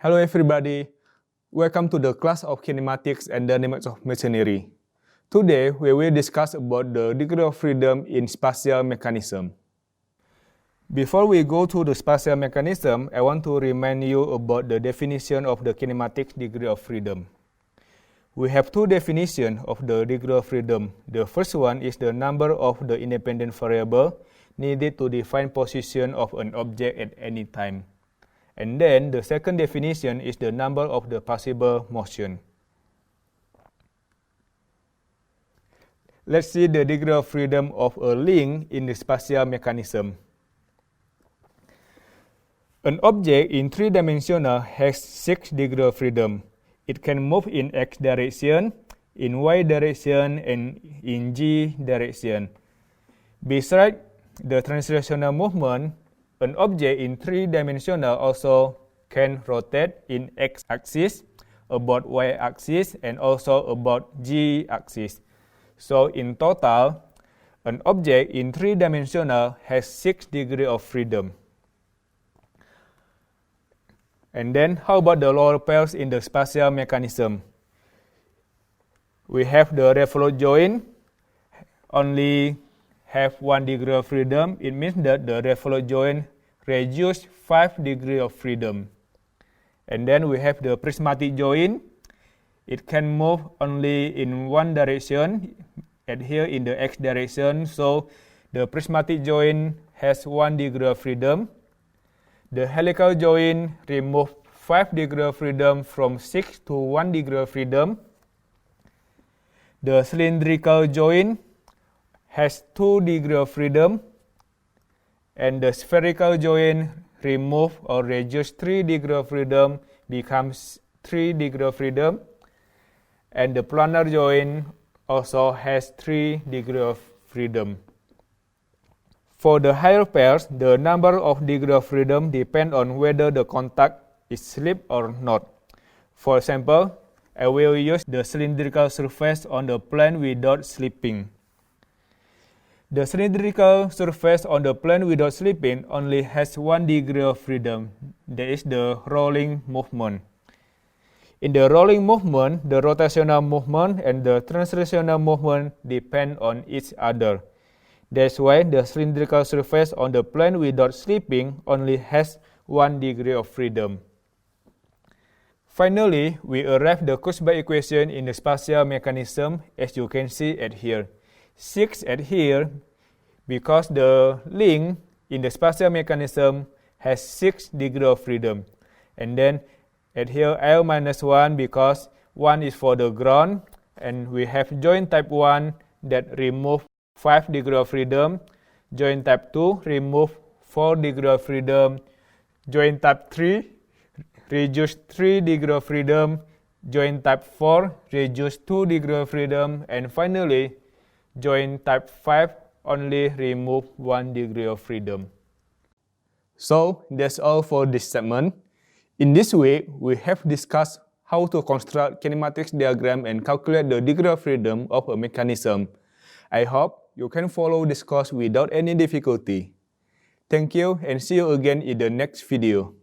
Hello everybody, welcome to the class of kinematics and dynamics of machinery. Today we will discuss about the degree of freedom in spatial mechanism. Before we go to the spatial mechanism, I want to remind you about the definition of the kinematic degree of freedom. We have two definitions of the degree of freedom. The first one is the number of the independent variable needed to define position of an object at any time. And then the second definition is the number of the possible motion. Let's see the degree of freedom of a link in the spatial mechanism. An object in three-dimensional has 6 degrees of freedom. It can move in x direction, in y direction, and in z direction. Besides the translational movement, an object in three-dimensional also can rotate in x-axis, about y-axis, and also about z-axis. So in total, an object in three-dimensional has 6 degrees of freedom. And then how about the lower pairs in the spatial mechanism? We have the revolute joint, only have 1 degree of freedom. It means that the revolute joint reduce 5 degrees of freedom. And then we have the prismatic joint. It can move only in one direction, adhere in the x direction, so the prismatic joint has 1 degree of freedom. The helical joint remove 5 degrees of freedom from 6 to 1 degree of freedom. The cylindrical joint has 2 degrees of freedom, and the spherical joint remove or reduce 3 degrees of freedom, becomes 3 degrees of freedom, and the planar joint also has 3 degrees of freedom. For the higher pairs, the number of degrees of freedom depend on whether the contact is slip or not. For example, I will use the cylindrical surface on the plane without slipping. The cylindrical surface on the plane without slipping only has 1 degree of freedom, that is the rolling movement. In the rolling movement, the rotational movement and the translational movement depend on each other. That's why the cylindrical surface on the plane without slipping only has 1 degree of freedom. Finally, we arrive the Kurzbach equation in the spatial mechanism, as you can see at here. 6 at here because the link in the spatial mechanism has 6 degrees of freedom. And then at here L minus 1 because 1 is for the ground, and we have joint type 1 that remove 5 degrees of freedom, joint type 2 remove 4 degrees of freedom, joint type 3 reduce 3 degrees of freedom, joint type 4 reduce 2 degrees of freedom, and finally joint type 5 only remove 1 degree of freedom. So that's all for this segment. In this way, we have discussed how to construct kinematics diagram and calculate the degree of freedom of a mechanism. I hope you can follow this course without any difficulty. Thank you and see you again in the next video.